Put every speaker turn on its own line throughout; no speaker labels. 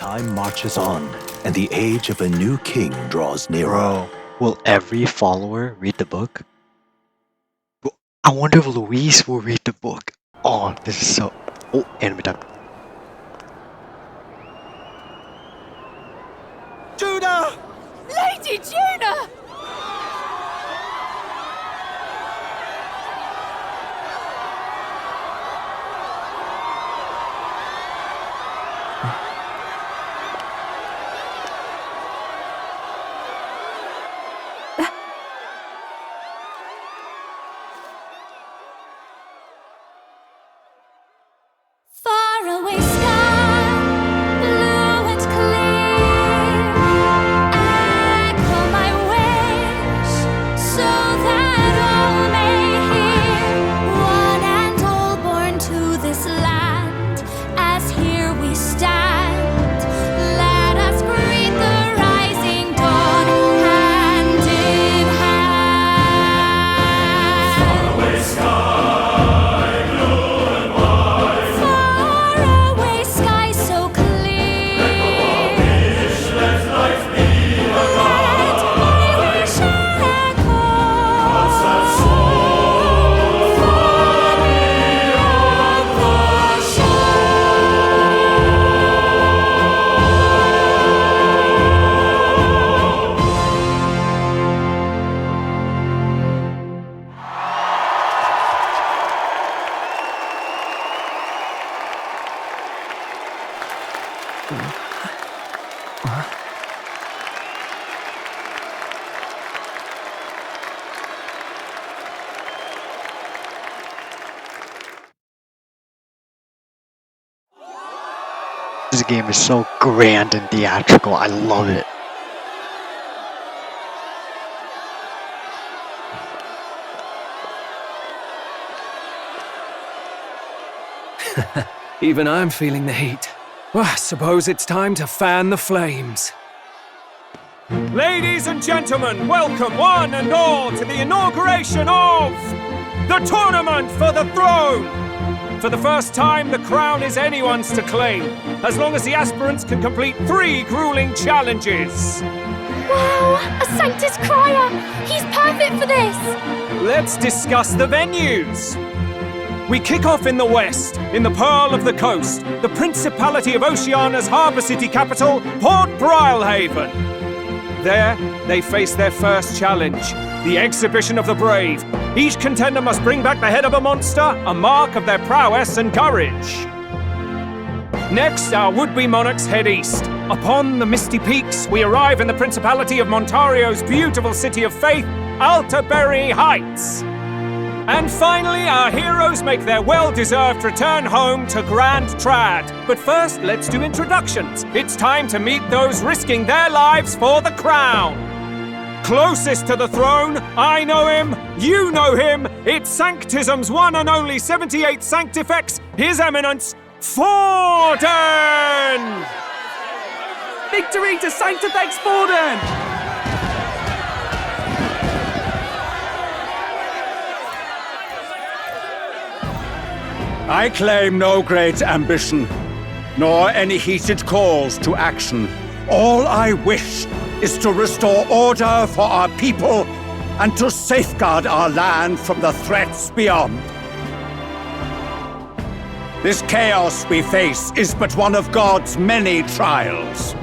Time marches on, and the age of a new king draws nearer.
Bro, will every follower read the book? I wonder if Luis will read the book. Oh, this is so... Oh, anime time.
Juna!
Lady Juna! Faraway sky, blue and clear. Echo my wish, so that all may hear. One and all born to this land, as here we stand. Let us greet the rising dawn, hand in hand. Faraway sky, faraway sky so clear. Let my wish echo far beyond the
This game is so grand and theatrical. I love it.
Even I'm feeling the heat. Well, I suppose it's time to fan the flames. Ladies and gentlemen, welcome one and all to the inauguration of the Tournament for the Throne! For the first time, the crown is anyone's to claim, as long as the aspirants can complete 3 grueling challenges.
Wow, a Sanctus Crier! He's perfect for this!
Let's discuss the venues. We kick off in the west, in the Pearl of the Coast, the Principality of Oceania's harbour city capital, Port Brilehaven. There, they face their first challenge, the Exhibition of the Brave. Each contender must bring back the head of a monster, a mark of their prowess and courage. Next, our would-be monarchs head east. Upon the misty peaks, we arrive in the Principality of Montario's beautiful city of faith, Altaberry Heights. And finally, our heroes make their well-deserved return home to Grand Trad. But first, let's do introductions. It's time to meet those risking their lives for the crown. Closest to the throne, I know him, you know him. It's Sanctism's one and only 78th Sanctifex, His Eminence, Forden! Victory to Sanctifex Forden!
I claim no great ambition, nor any heated calls to action. All I wish is to restore order for our people and to safeguard our land from the threats beyond. This chaos we face is but one of God's many trials.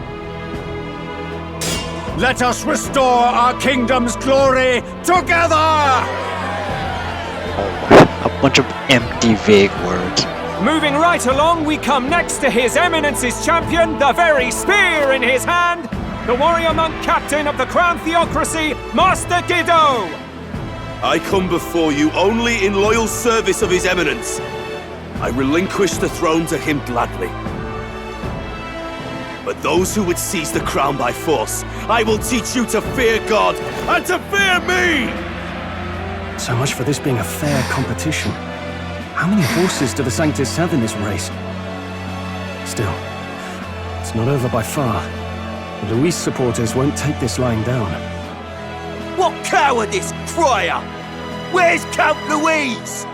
Let us restore our kingdom's glory together!
A bunch of empty, vague words.
Moving right along, we come next to His Eminence's champion, the very spear in his hand, the warrior monk captain of the Crown Theocracy, Master Giddo!
I come before you only in loyal service of His Eminence. I relinquish the throne to him gladly. But those who would seize the crown by force, I will teach you to fear God and to fear me!
So much for this being a fair competition. How many horses do the Sanctus have in this race? Still, it's not over by far. The Luis supporters won't take this lying down.
What cowardice, Crier! Where's Count Louise?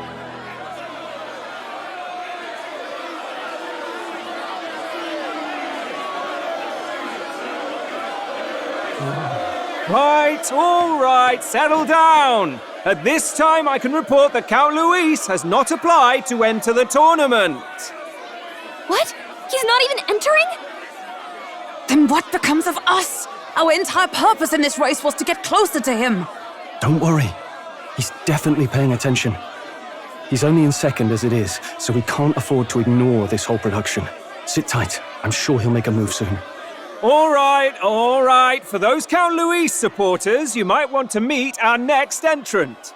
Right, all right, settle down. At this time, I can report that Count Luis has not applied to enter the tournament.
What? He's not even entering?
Then what becomes of us? Our entire purpose in this race was to get closer to him.
Don't worry. He's definitely paying attention. He's only in second as it is, so we can't afford to ignore this whole production. Sit tight. I'm sure he'll make a move soon.
All right. For those Count Luis supporters, you might want to meet our next entrant.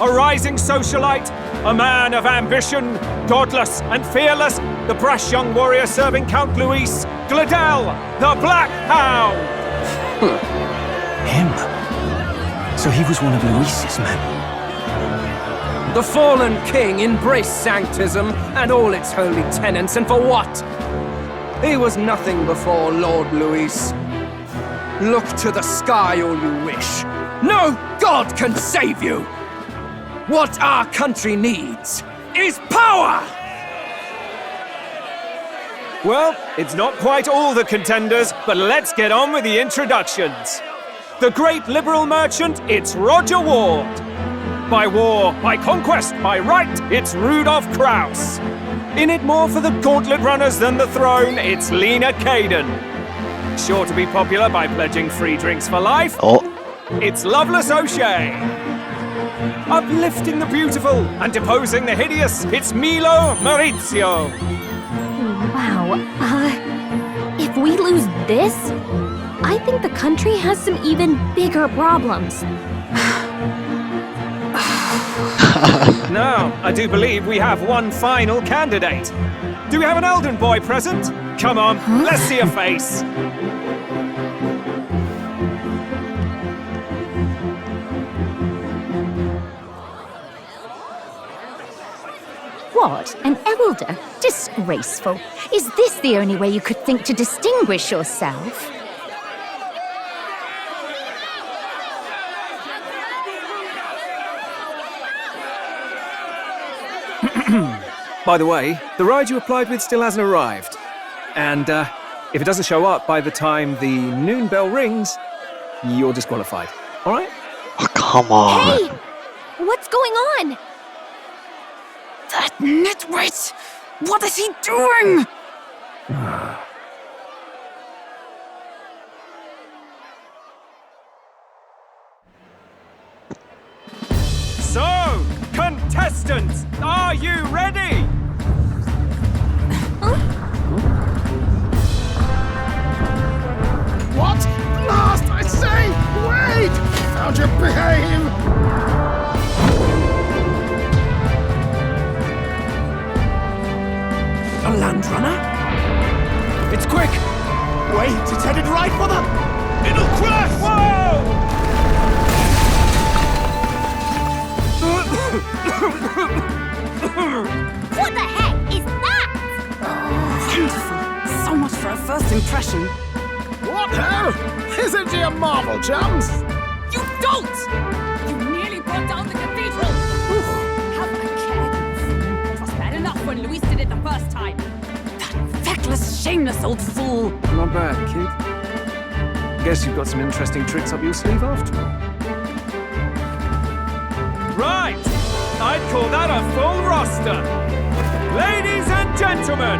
A rising socialite, a man of ambition, godless and fearless, the brash young warrior serving Count Luis, Gladel, the Black Hound.
Him? So he was one of Luis's men.
The fallen king embraced sanctism and all its holy tenets, and for what? He was nothing before Lord Luis. Look to the sky all you wish. No god can save you! What our country needs is power!
Well, it's not quite all the contenders, but let's get on with the introductions. The great liberal merchant, it's Roger Ward. By war, by conquest, by right, it's Rudolph Kraus. In it more for the gauntlet runners than the throne, it's Lena Caden. Sure to be popular by pledging free drinks for life, it's Loveless O'Shea. Uplifting the beautiful and deposing the hideous, it's Milo Maurizio.
Wow. If we lose this, I think the country has some even bigger problems.
Now, I do believe we have one final candidate. Do we have an Elden boy present? Come on, let's see a face.
What? An elder? Disgraceful. Is this the only way you could think to distinguish yourself?
By the way, the ride you applied with still hasn't arrived. And if it doesn't show up by the time the noon bell rings, you're disqualified. All right?
Oh, come on.
Hey! What's going on?
That nitwit! What is he doing?
So, contestants, are you ready?
What? Last, I say! Wait! Don't you behave!
A land runner?
It's quick! Wait, it's headed right for the...
It'll crash! Whoa!
What the heck is that?
Wonderful. So much for a first impression.
What now? Isn't he a marvel, chums?
You don't! You nearly brought down the cathedral! Have a care. It was bad enough when Luis did it the first time. That feckless, shameless old fool.
Not bad, kid. Guess you've got some interesting tricks up your sleeve after all. Right! I'd call that a full roster. Ladies and gentlemen,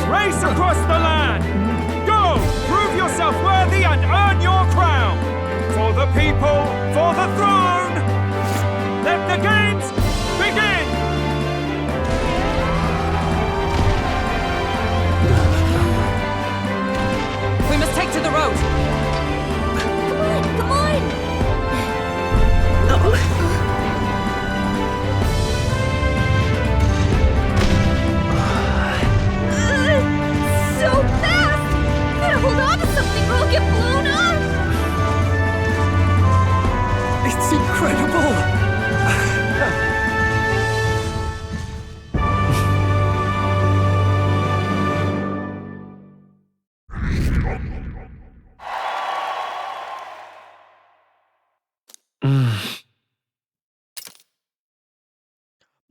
race across the land. Go! Prove yourself worthy and earn your crown. For the people, for the throne. Let the games begin!
We must take to the road.
Come on! So fast! Better hold on to something or I'll get blown up!
It's incredible!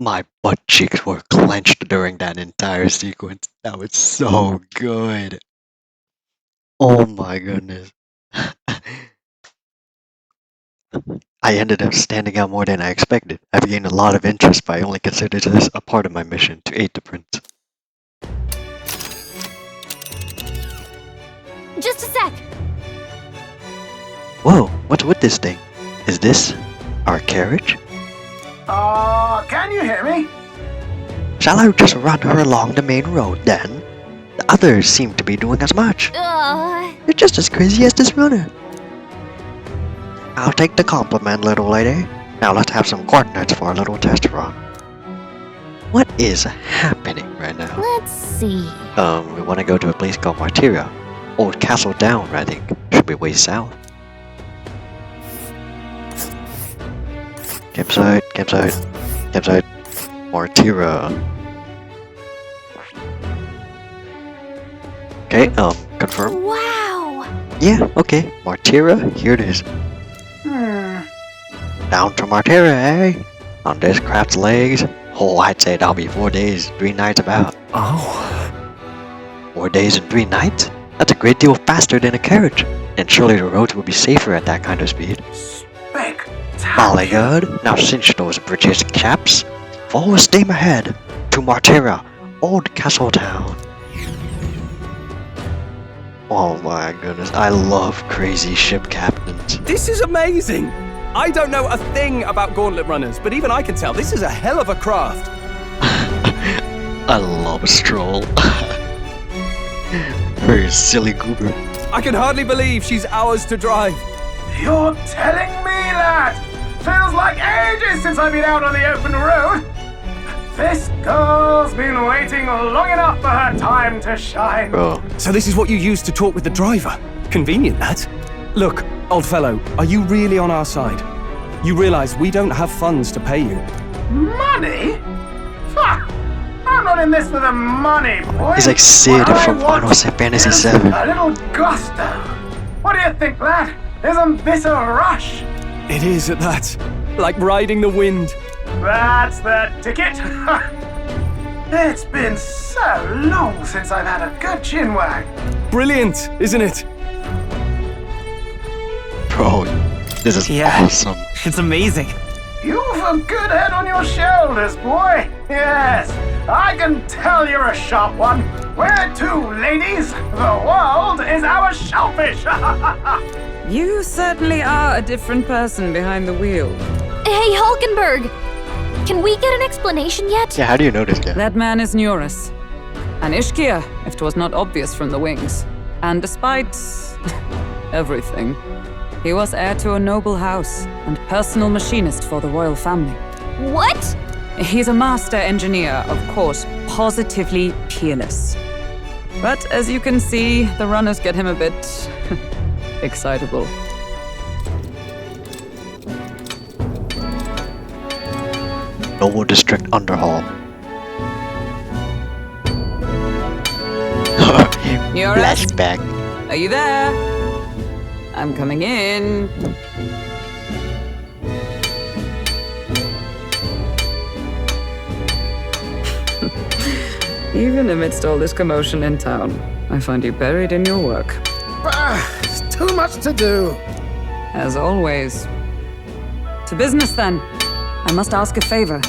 My butt cheeks were clenched during that entire sequence. That was so good. Oh my goodness. I ended up standing out more than I expected. I've gained a lot of interest, but I only consider this a part of my mission to aid the prince.
Just a sec.
Whoa, what's with this thing? Is this our carriage?
Can you hear me?
Shall I just run her along the main road then? The others seem to be doing as much. You're just as crazy as this runner. I'll take the compliment, little lady. Now let's have some coordinates for a little test run. What is happening right now?
Let's see.
We want to go to a place called Martyria. Old Castle Down, I think. Should be way south. Campsite. Martyria. Okay, confirm.
Wow.
Yeah, okay. Martyria, here it is. Down to Martyria, eh? On this craft's legs? Oh, I'd say that'll be 4 days, 3 nights about.
Oh.
4 days and 3 nights? That's a great deal faster than a carriage. And surely the roads will be safer at that kind of speed. Molly good. Now cinch those bridges, chaps. Full steam ahead to Martyria, Old Castle Town. Oh my goodness, I love crazy ship captains.
This is amazing! I don't know a thing about gauntlet runners, but even I can tell this is a hell of a craft.
I love a stroll. Very silly goober.
I can hardly believe she's ours to drive.
You're telling me that? Feels like ages since I've been out on the open road. This girl's been waiting long enough for her time to shine.
Bro.
So this is what you use to talk with the driver. Convenient, that. Look, old fellow, are you really on our side? You realize we don't have funds to pay you.
Money? Fuck! I'm not in this for the money, boy.
He's like Sid from Final Fantasy VII.
A little gusto. What do you think, lad? Isn't this a rush?
It is at that. Like riding the wind.
That's the ticket. It's been so long since I've had a good chinwag.
Brilliant, isn't it?
Bro, this is awesome.
It's amazing.
You've a good head on your shoulders, boy. Yes, I can tell you're a sharp one. Where to, ladies? The world is our shellfish.
You certainly are a different person behind the wheel.
Hey, Hulkenberg! Can we get an explanation yet?
Yeah, how do you know this guy?
That man is Neurus. An Ishkia, if 'twas not obvious from the wings. And despite everything, he was heir to a noble house and personal machinist for the royal family.
What?
He's a master engineer, of course, positively peerless. But as you can see, the runners get him a bit excitable.
Noble District Underhall.
Neurus,
Flashback.
are you there? I'm coming in. Even amidst all this commotion in town, I find you buried in your work.
It's too much to do.
As always. To business then. I must ask a favor.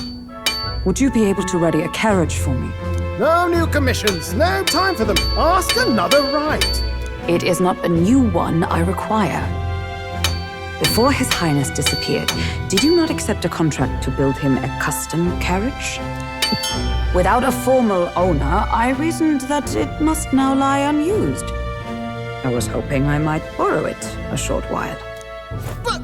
Would you be able to ready a carriage for me?
No new commissions. No time for them. Ask another right.
It is not a new one I require. Before His Highness disappeared, did you not accept a contract to build him a custom carriage? Without a formal owner, I reasoned that it must now lie unused. I was hoping I might borrow it a short while.
But,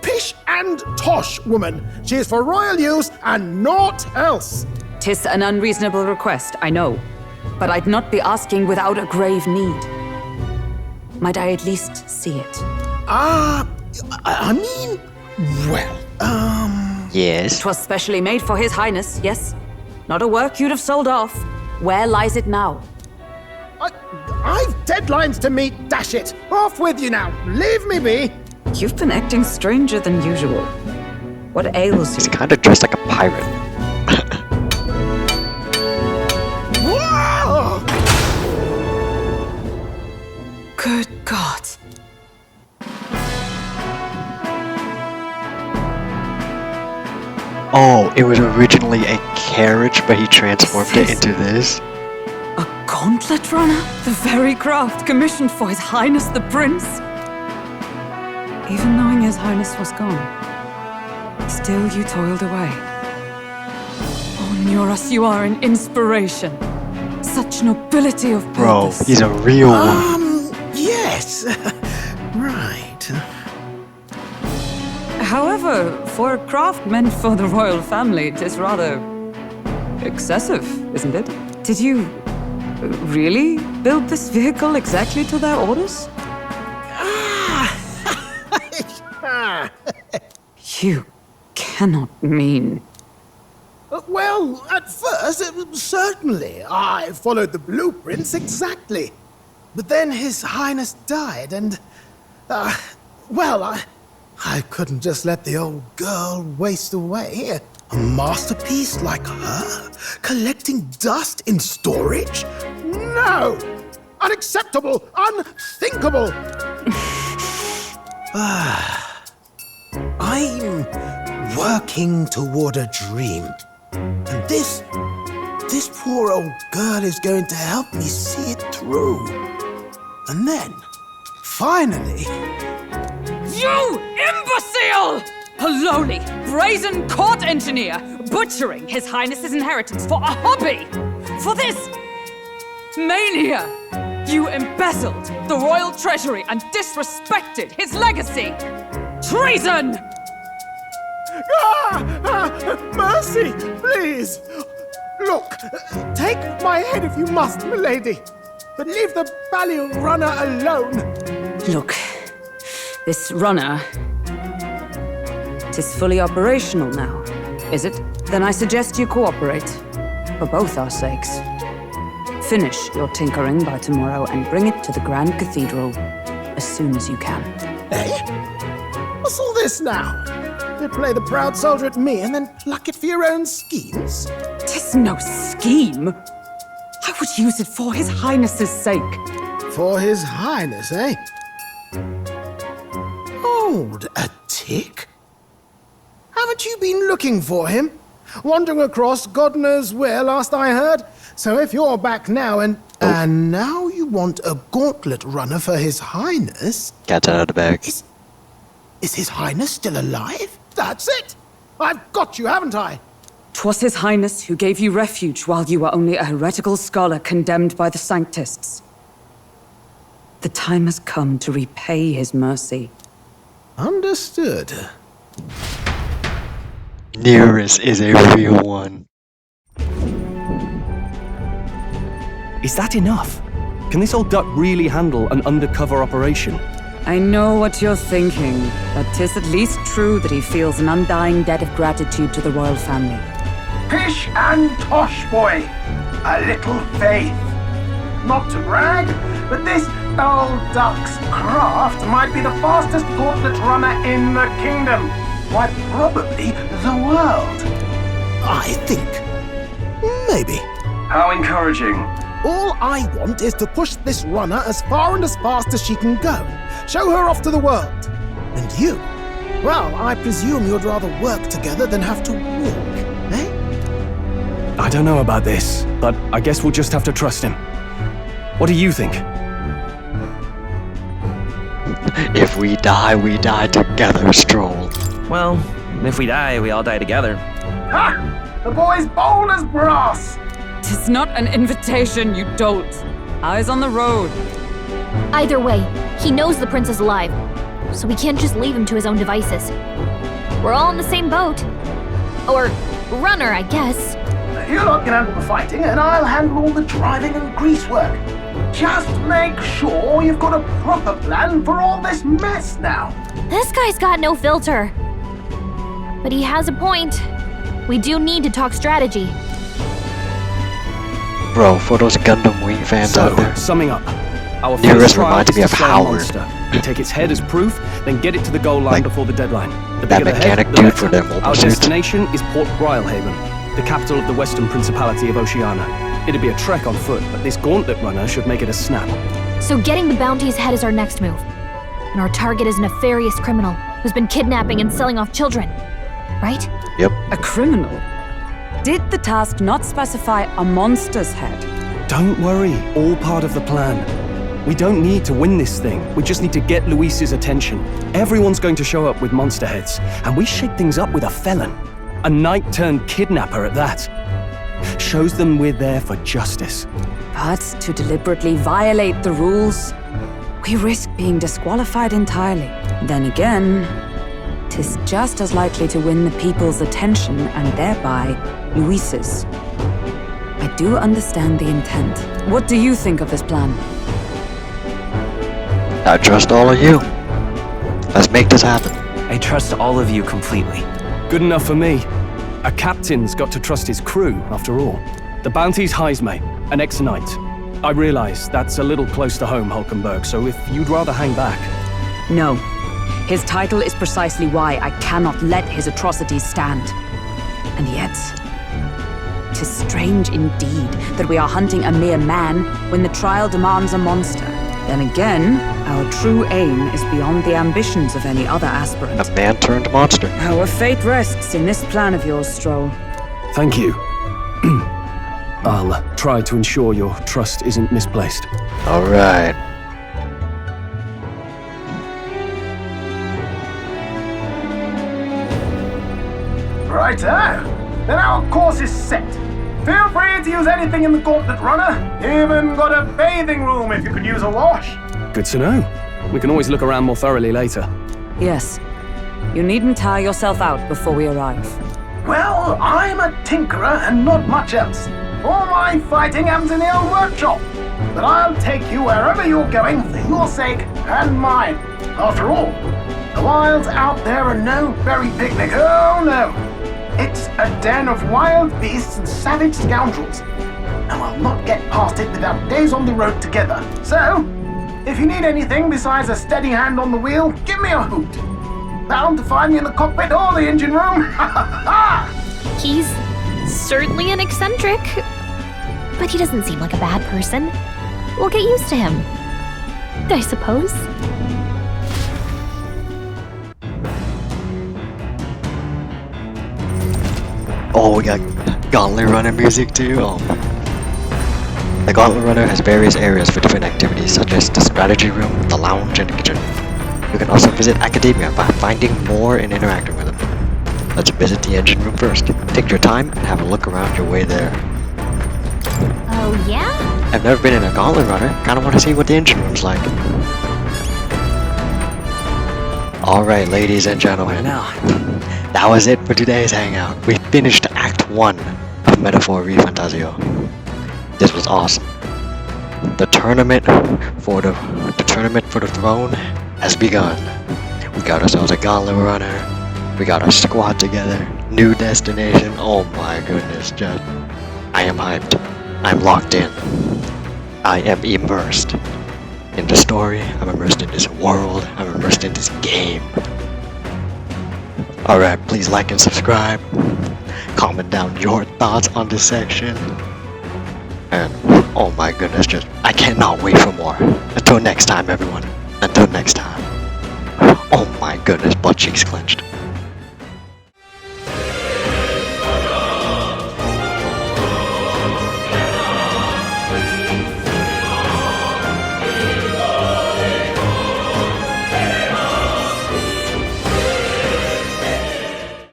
pish and tosh, woman. She is for royal use and naught else.
'Tis an unreasonable request, I know. But I'd not be asking without a grave need. Might I at least see it?
I mean, well,
Yes.
'Twas specially made for His Highness, yes? Not a work you'd have sold off. Where lies it now?
I've deadlines to meet, dash it. Off with you now. Leave me be.
You've been acting stranger than usual. What ails
He's
you?
kind of dressed like a pirate.
Whoa!
Good God.
Oh, it was originally a carriage, but he transformed it into this?
A gauntlet runner? The very craft commissioned for His Highness the Prince? Even knowing His Highness was gone, still you toiled away. Oh, Neuros, you are an inspiration. Such nobility of purpose.
Bro, he's a real one.
Yes. Right.
However, for a craft meant for the royal family, it is rather excessive, isn't it? Did you really build this vehicle exactly to their orders? You cannot mean...
Well, at first, certainly. I followed the blueprints exactly. But then His Highness died, and... I couldn't just let the old girl waste away. A masterpiece like her? Collecting dust in storage? No! Unacceptable! Unthinkable! I'm working toward a dream. And this poor old girl is going to help me see it through. And then, finally...
You imbecile! A lowly, brazen court engineer, butchering His Highness's inheritance for a hobby! For this mania! You embezzled the royal treasury and disrespected his legacy! Treason!
Mercy, please! Look, take my head if you must, milady, but leave the Ballion runner alone.
Look, this runner... it is fully operational now, is it? Then I suggest you cooperate, for both our sakes. Finish your tinkering by tomorrow and bring it to the Grand Cathedral as soon as you can.
Eh? What's all this now? You play the proud soldier at me and then pluck it for your own schemes?
'Tis no scheme. I would use it for His Highness's sake.
For His Highness, eh? Hold a tick. Haven't you been looking for him? Wandering across God knows where, last I heard. So if you're back now and now you want a gauntlet runner for His Highness...
Cat's out of the bag.
Is His Highness still alive? That's it! I've got you, haven't I?
'Twas His Highness who gave you refuge while you were only a heretical scholar condemned by the Sanctists. The time has come to repay His mercy.
Understood.
Nearest is a real one.
Is that enough? Can this old duck really handle an undercover operation?
I know what you're thinking, but 'tis at least true that he feels an undying debt of gratitude to the royal family.
Pish and tosh, boy. A little faith. Not to brag, but this old duck's craft might be the fastest gauntlet runner in the kingdom. Why, probably the world.
I think. Maybe.
How encouraging.
All I want is to push this runner as far and as fast as she can go. Show her off to the world. And you? Well, I presume you'd rather work together than have to walk, eh?
I don't know about this, but I guess we'll just have to trust him. What do you think?
If we die together, Stroll.
Well, if we die, we all die together.
Ha! The boy's bold as brass.
'Tis not an invitation, you dolt. Eyes on the road.
Either way, he knows the prince is alive, so we can't just leave him to his own devices. We're all in the same boat. Or runner, I guess.
You lot can handle the fighting, and I'll handle all the driving and greasework. Just make sure you've got a proper plan for all this mess now.
This guy's got no filter. But he has a point. We do need to talk strategy.
Bro, for those Gundam Wing fans out there.
Summing up, our
Nearest
first trial
reminds
is
me
to
of
slay a
Howard.
monster. We take its head as proof, then get it to the goal line before the deadline. The
That
bigger the
mechanic
head, the
dude
better.
for their mobile
Our
suits.
destination is Port Brilehaven, the capital of the Western Principality of Oceania. It'd be a trek on foot, but this gauntlet runner should make it a snap.
So getting the bounty's head is our next move. And our target is a nefarious criminal who's been kidnapping and selling off children. Right?
Yep.
A criminal? Did the task not specify a monster's head?
Don't worry, all part of the plan. We don't need to win this thing. We just need to get Luis's attention. Everyone's going to show up with monster heads, and we shake things up with a felon. A knight-turned-kidnapper at that. Shows them we're there for justice.
But to deliberately violate the rules, we risk being disqualified entirely. Then again, 'tis just as likely to win the people's attention and thereby Luis's. I do understand the intent. What do you think of this plan?
I trust all of you. Let's make this happen.
I trust all of you completely.
Good enough for me. A captain's got to trust his crew, after all. The bounty's Heismay, an ex-knight. I realize that's a little close to home, Hulkenberg, so if you'd rather hang back...
No. His title is precisely why I cannot let his atrocities stand. And yet, 'tis strange indeed that we are hunting a mere man when the trial demands a monster. Then again, our true aim is beyond the ambitions of any other aspirant.
A man turned monster.
Our fate rests in this plan of yours, Stroll.
Thank you. I'll try to ensure your trust isn't misplaced.
All right.
Righto. Then our course is set. Feel free to use anything in the Gauntlet Runner. Even got a bathing room if you could use a wash.
Good to know. We can always look around more thoroughly later.
Yes. You needn't tire yourself out before we arrive.
Well, I'm a tinkerer and not much else. All my fighting happens in the old workshop. But I'll take you wherever you're going for your sake and mine. After all, the wilds out there are no berry picnic. Oh no. It's a den of wild beasts and savage scoundrels. And I'll not get past it without days on the road together. So, if you need anything besides a steady hand on the wheel, give me a hoot. Bound to find me in the cockpit or the engine room.
He's certainly an eccentric, but he doesn't seem like a bad person. We'll get used to him, I suppose.
Oh, we got Gauntlet Runner music too. Oh. The Gauntlet Runner has various areas for different activities, such as the strategy room, the lounge, and the kitchen. You can also visit Academia by finding more and interacting with them. Let's visit the engine room first. Take your time and have a look around your way there.
Oh yeah?
I've never been in a Gauntlet Runner. Kinda wanna see what the engine room's like. Alright, ladies and gentlemen. That was it for today's hangout. We finished Act 1 of Metaphor Re Fantazio. This was awesome. The tournament for the throne has begun. We got ourselves a Gauntlet Runner. We got our squad together. New destination. Oh my goodness, just I am hyped. I'm locked in. I am immersed in the story. I'm immersed in this world. I'm immersed in this game. Alright, please like and subscribe. Comment down your thoughts on this section. And oh my goodness, just I cannot wait for more. Until next time, everyone. Until next time. Oh my goodness, butt cheeks clenched.